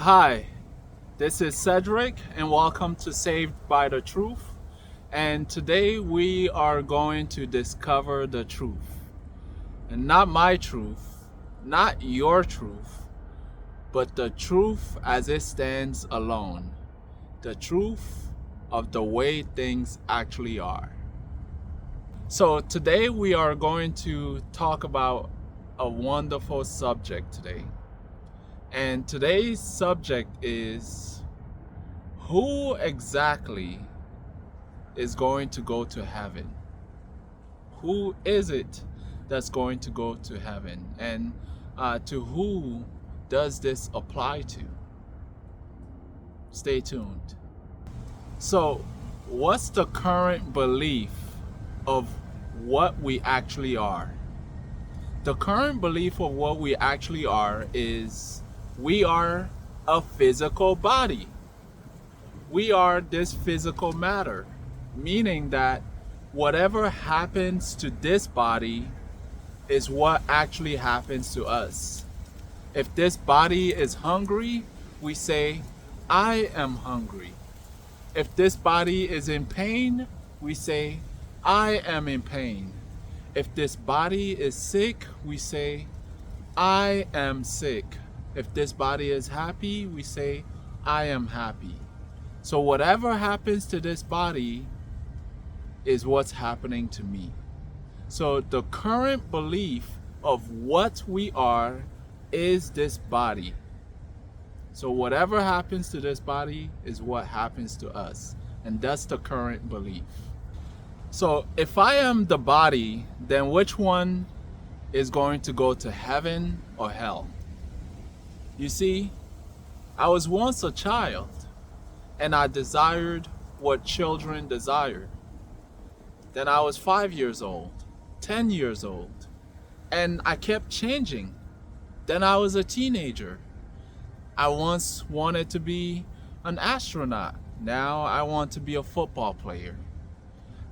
Hi, this is Cedric, and welcome to Saved by the Truth. And today we are going to discover the truth. And not my truth, not your truth, but the truth as it stands alone. The truth of the way things actually are. So today we are going to talk about a wonderful subject today. And today's subject is who exactly is going to go to heaven? Who is it that's going to go to heaven? And to who does this apply to? Stay tuned. So, what's the current belief of what we actually are? The current belief of what we actually are is we are a physical body. We are this physical matter, meaning that whatever happens to this body is what actually happens to us. If this body is hungry, we say, I am hungry. If this body is in pain, we say, I am in pain. If this body is sick, we say, I am sick. If this body is happy, we say, I am happy. So whatever happens to this body is what's happening to me. So the current belief of what we are is this body. So whatever happens to this body is what happens to us. And that's the current belief. So if I am the body, then which one is going to go to heaven or hell? You see, I was once a child, and I desired what children desire. Then I was 5 years old, 10 years old, and I kept changing. Then I was a teenager. I once wanted to be an astronaut. Now I want to be a football player.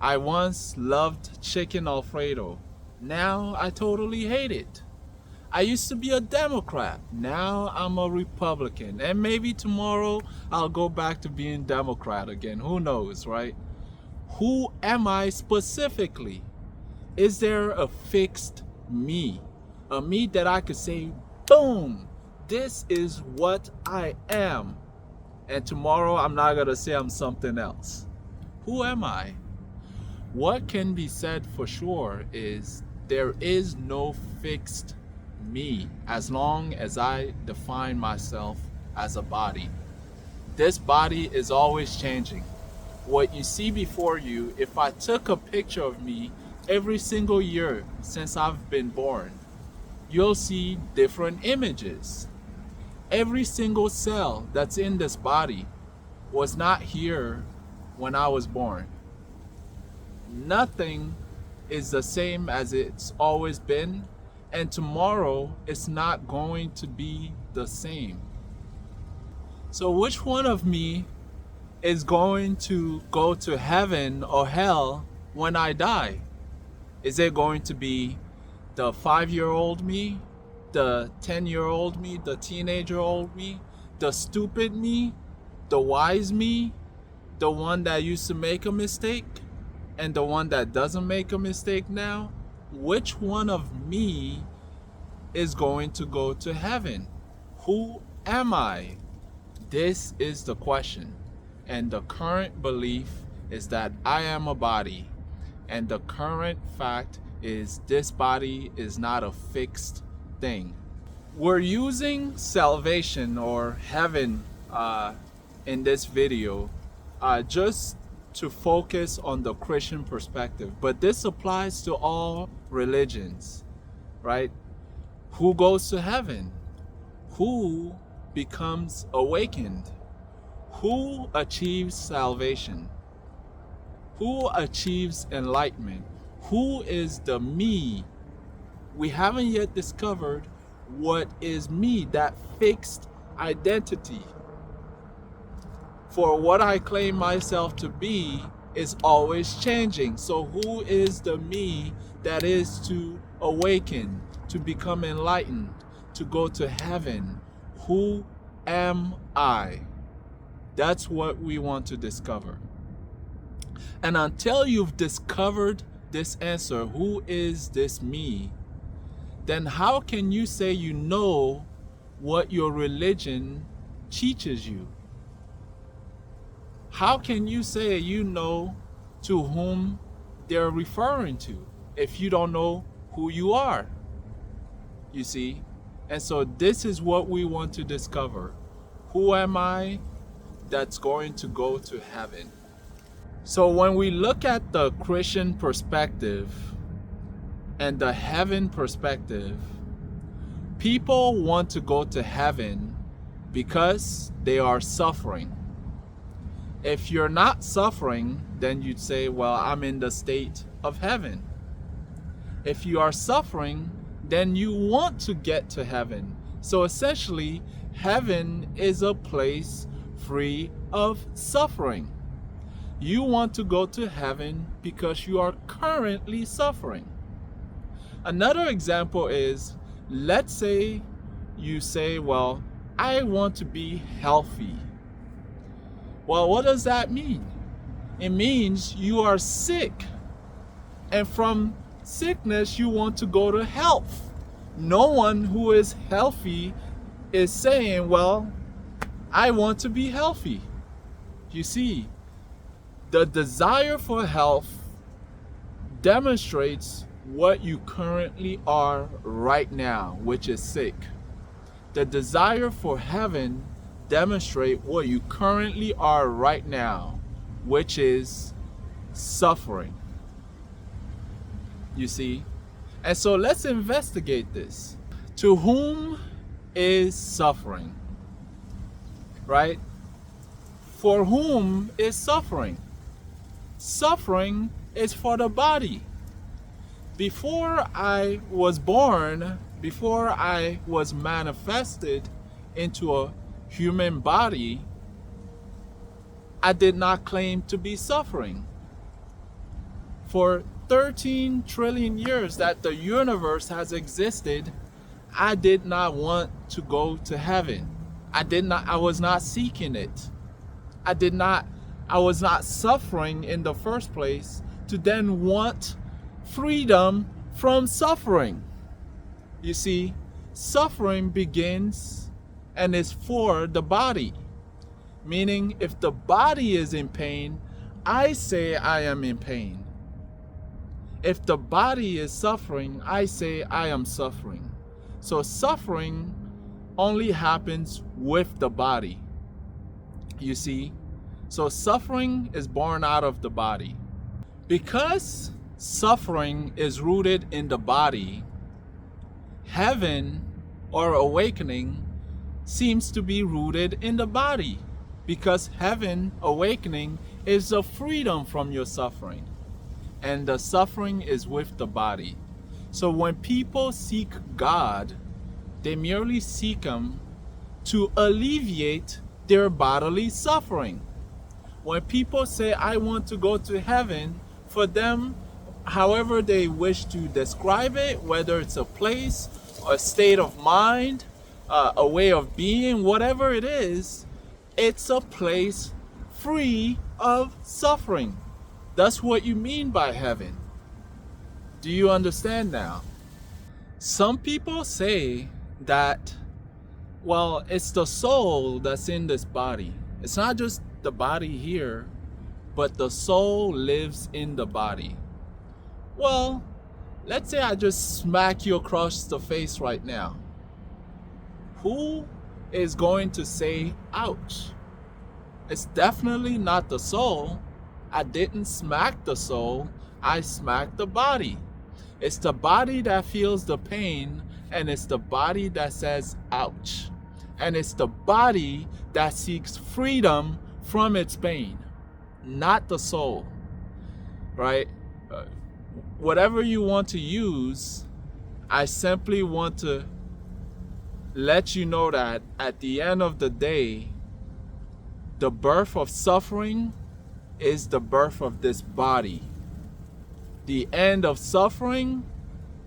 I once loved chicken Alfredo. Now I totally hate it. I used to be a Democrat. Now I'm a Republican. And maybe tomorrow I'll go back to being Democrat again. Who knows, right? Who am I specifically? Is there a fixed me? A me that I could say, boom, this is what I am. And tomorrow I'm not going to say I'm something else. Who am I? What can be said for sure is there is no fixed me as long as I define myself as a body. This body is always changing. What you see before you, if I took a picture of me every single year since I've been born, you'll see different images. Every single cell that's in this body was not here when I was born. Nothing is the same as it's always been, and tomorrow it's not going to be the same. So which one of me is going to go to heaven or hell when I die? Is it going to be the 5-year-old me, the 10-year-old me, the teenager-old me, the stupid me, the wise me, the one that used to make a mistake, and the one that doesn't make a mistake now? Which one of me is going to go to heaven? Who am I? This is the question. And the current belief is that I am a body. And the current fact is this body is not a fixed thing. We're using salvation or heaven in this video just to focus on the Christian perspective, but this applies to all religions, right? Who goes to heaven? Who becomes awakened? Who achieves salvation? Who achieves enlightenment? Who is the me? We haven't yet discovered what is me, that fixed identity. For what I claim myself to be is always changing. So who is the me that is to awaken, to become enlightened, to go to heaven? Who am I? That's what we want to discover. And until you've discovered this answer, who is this me, then how can you say you know what your religion teaches you? How can you say you know to whom they're referring to if you don't know who you are? You see? And so this is what we want to discover. Who am I that's going to go to heaven? So when we look at the Christian perspective and the heaven perspective, people want to go to heaven because they are suffering. If you're not suffering, then you'd say, well, I'm in the state of heaven. If you are suffering, then you want to get to heaven. So essentially, heaven is a place free of suffering. You want to go to heaven because you are currently suffering. Another example is, let's say you say, well, I want to be healthy. Well, what does that mean? It means you are sick. And from sickness, you want to go to health. No one who is healthy is saying, well, I want to be healthy. You see, the desire for health demonstrates what you currently are right now, which is sick. The desire for heaven demonstrates what you currently are right now, which is suffering. You see? And so let's investigate this. To whom is suffering? Right? For whom is suffering? Suffering is for the body. Before I was born, before I was manifested into a human body, I did not claim to be suffering. For 13 trillion years that the universe has existed, I did not want to go to heaven. I was not seeking it. I was not suffering in the first place to then want freedom from suffering. You see, suffering begins and is for the body. Meaning, if the body is in pain, I say I am in pain. If the body is suffering, I say I am suffering. So suffering only happens with the body. You see? So suffering is born out of the body. Because suffering is rooted in the body, heaven or awakening seems to be rooted in the body. Because heaven, awakening, is a freedom from your suffering. And the suffering is with the body. So when people seek God, they merely seek Him to alleviate their bodily suffering. When people say, I want to go to heaven, for them, however they wish to describe it, whether it's a place, a state of mind, a way of being, whatever it is, it's a place free of suffering. That's what you mean by heaven. Do you understand now? Some people say that, well, it's the soul that's in this body. It's not just the body here, but the soul lives in the body. Well, let's say I just smack you across the face right now. Who is going to say, ouch? It's definitely not the soul. I didn't smack the soul, I smacked the body. It's the body that feels the pain, and it's the body that says, ouch. And it's the body that seeks freedom from its pain, not the soul, right? Whatever you want to use, I simply want to let you know that at the end of the day, the birth of suffering is the birth of this body. The end of suffering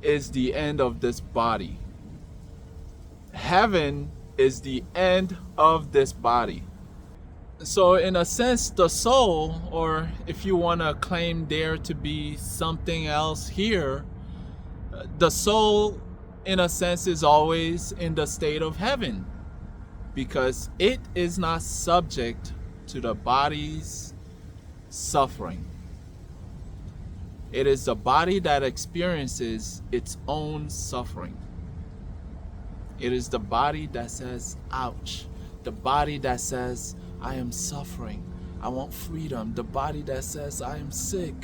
is the end of this body. Heaven is the end of this body. So in a sense, the soul, or if you want to claim there to be something else here, the soul in a sense is always in the state of heaven, because it is not subject to the body's suffering. It is the body that experiences its own suffering. It is the body that says, ouch. The body that says, I am suffering. I want freedom. The body that says, I am sick.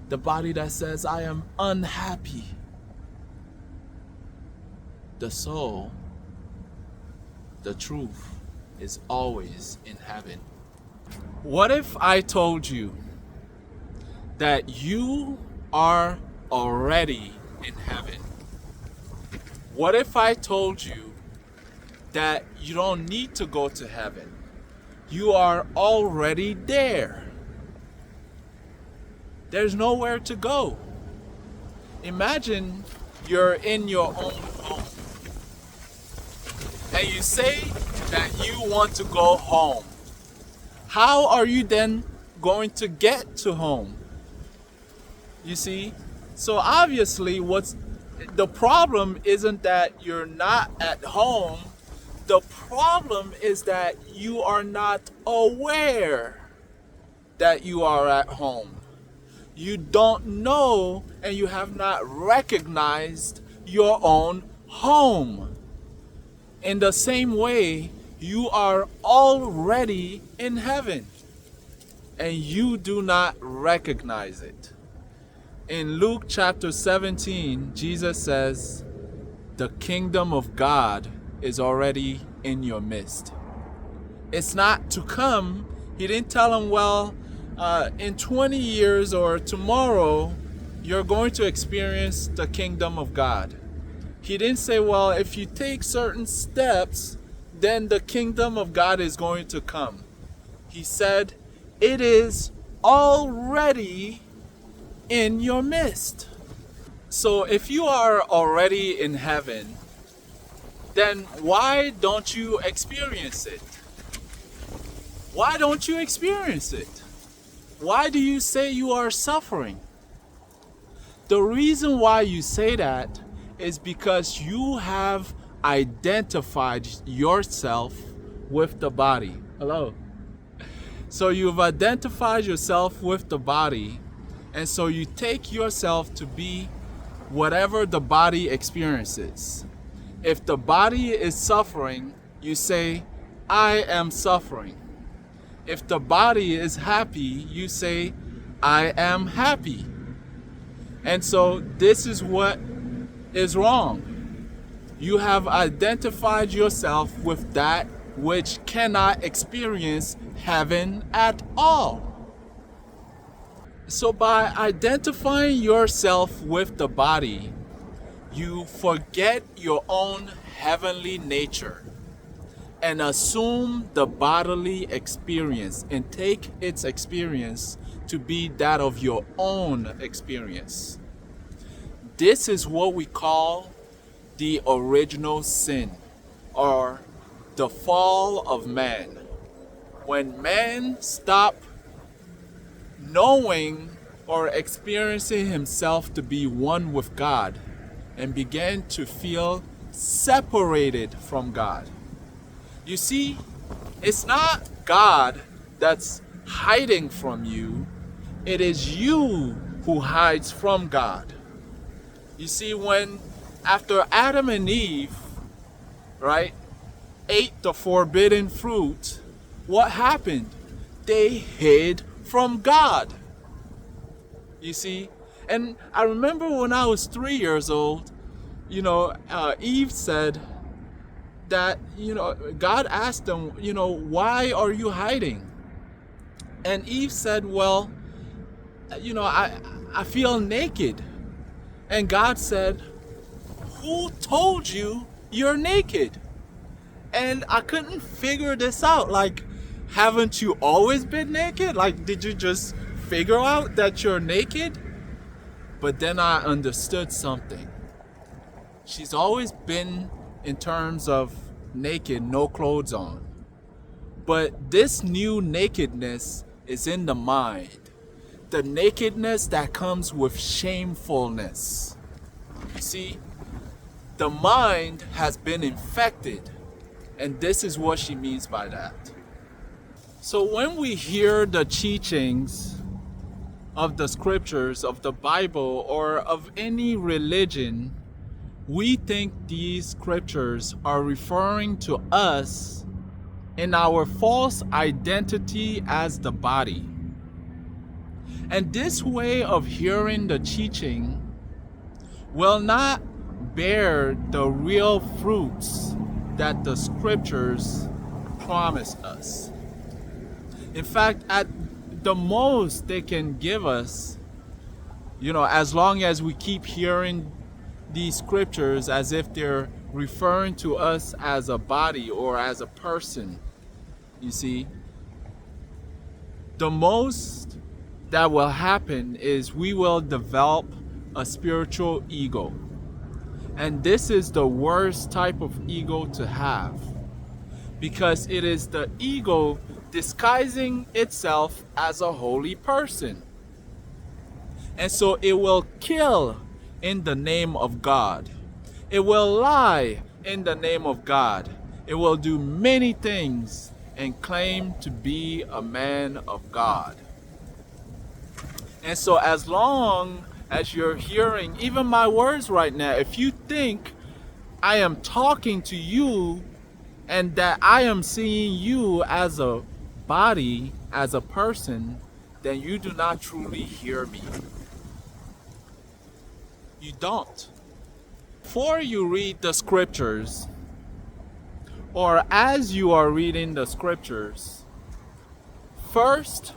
The body that says, I am unhappy. The soul, the truth, is always in heaven. What if I told you that you are already in heaven? What if I told you that you don't need to go to heaven? You are already there. There's nowhere to go. Imagine you're in your own home and you say that you want to go home. How are you then going to get to home? You see? So obviously what's the problem isn't that you're not at home. The problem is that you are not aware that you are at home. You don't know and you have not recognized your own home. In the same way, you are already in heaven and you do not recognize it. In Luke chapter 17, Jesus says, the kingdom of God is already in your midst. It's not to come. He didn't tell him, well, in 20 years or tomorrow, you're going to experience the kingdom of God. He didn't say, well, if you take certain steps, then the kingdom of God is going to come. He said, it is already in your midst. So if you are already in heaven, then why don't you experience it? Why don't you experience it? Why do you say you are suffering? The reason why you say that is because you have identified yourself with the body. Hello. So you've identified yourself with the body, and so you take yourself to be whatever the body experiences. If the body is suffering, you say, I am suffering. If the body is happy, you say, I am happy. And so this is what is wrong. You have identified yourself with that which cannot experience heaven at all. So by identifying yourself with the body, you forget your own heavenly nature and assume the bodily experience and take its experience to be that of your own experience. This is what we call the original sin, or the fall of man. When man stopped knowing or experiencing himself to be one with God and began to feel separated from God. You see, it's not God that's hiding from you. It is you who hides from God. You see, when after Adam and Eve, right, ate the forbidden fruit, what happened? They hid from God. You see? And I remember when I was 3 years old, Eve said that, God asked them, why are you hiding? And Eve said, well, I feel naked. And God said, who told you you're naked? And I couldn't figure this out. Like, haven't you always been naked? Like, did you just figure out that you're naked? But then I understood something. She's always been in terms of naked, no clothes on. But this new nakedness is in the mind. The nakedness that comes with shamefulness. You see, the mind has been infected. And this is what she means by that. So when we hear the teachings of the scriptures, of the Bible, or of any religion, we think these scriptures are referring to us in our false identity as the body. And this way of hearing the teaching will not bear the real fruits that the scriptures promise us. In fact, at the most they can give us, as long as we keep hearing these scriptures as if they're referring to us as a body or as a person, you see, the most that will happen is we will develop a spiritual ego. And this is the worst type of ego to have, because it is the ego disguising itself as a holy person. And so it will kill in the name of God. It will lie in the name of God. It will do many things and claim to be a man of God. And so as long as you're hearing even my words right now, if you think I am talking to you and that I am seeing you as a body, as a person, then you do not truly hear me. You don't. Before you read the scriptures, or as you are reading the scriptures, first,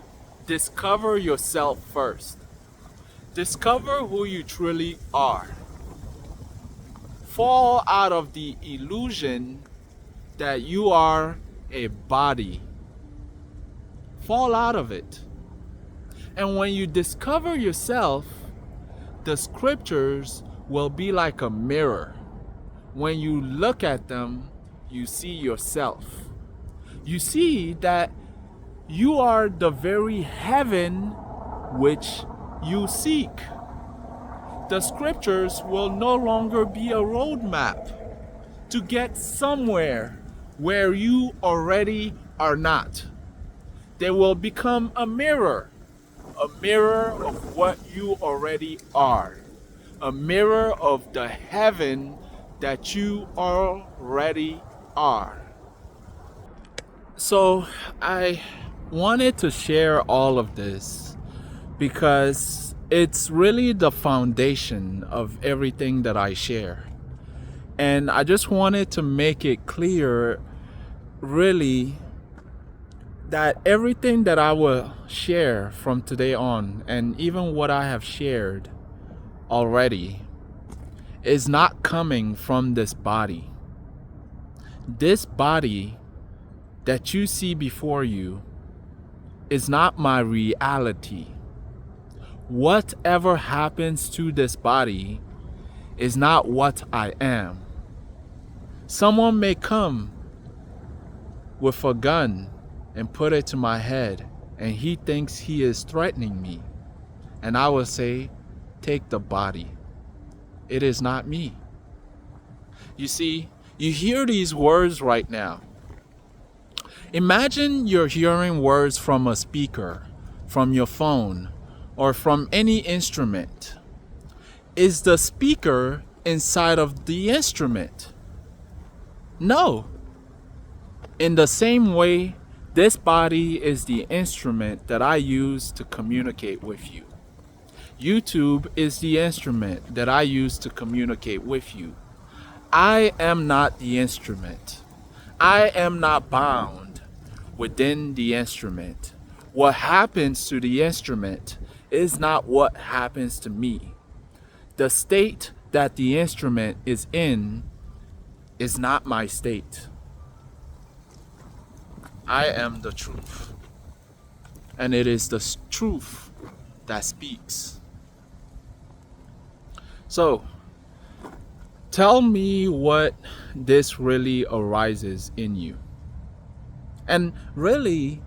discover yourself first. Discover who you truly are. Fall out of the illusion that you are a body. Fall out of it. And when you discover yourself, the scriptures will be like a mirror. When you look at them, you see yourself. You see that you are the very heaven which you seek. The scriptures will no longer be a roadmap to get somewhere where you already are not. They will become a mirror of what you already are, a mirror of the heaven that you already are. So I wanted to share all of this because it's really the foundation of everything that I share. And I just wanted to make it clear, really, that everything that I will share from today on, and even what I have shared already, is not coming from this body. This body that you see before you is not my reality. Whatever happens to this body is not what I am. Someone may come with a gun and put it to my head, and he thinks he is threatening me. And I will say, take the body. It is not me. You see, you hear these words right now. Imagine you're hearing words from a speaker, from your phone, or from any instrument. Is the speaker inside of the instrument? No. In the same way, this body is the instrument that I use to communicate with you. YouTube is the instrument that I use to communicate with you. I am not the instrument. I am not bound within the instrument. What happens to the instrument is not what happens to me. The state that the instrument is in is not my state. I am the truth. And it is the truth that speaks. So, Tell me what this really arises in you. And really,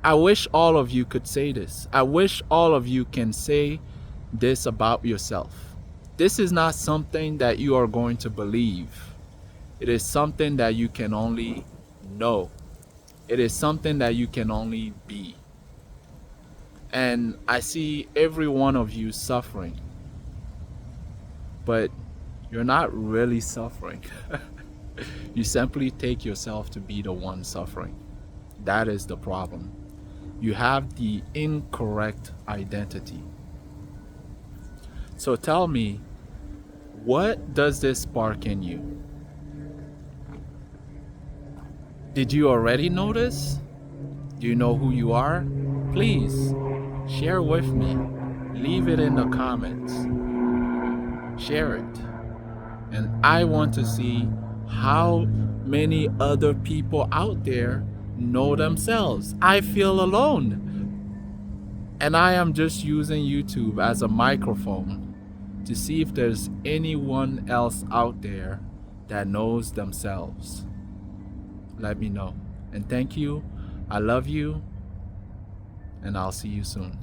I wish all of you could say this. I wish all of you can say this about yourself. This is not something that you are going to believe. It is something that you can only know. It is something that you can only be. And I see every one of you suffering, but you're not really suffering. You simply take yourself to be the one suffering. That is the problem. You have the incorrect identity. So tell me, what does this spark in you? Did you already notice? Do you know who you are? Please share with me. Leave it in the comments. Share it. And I want to see how many other people out there know themselves. I feel alone. And I am just using YouTube as a microphone to see if there's anyone else out there that knows themselves. Let me know. And thank you. I love you. And I'll see you soon.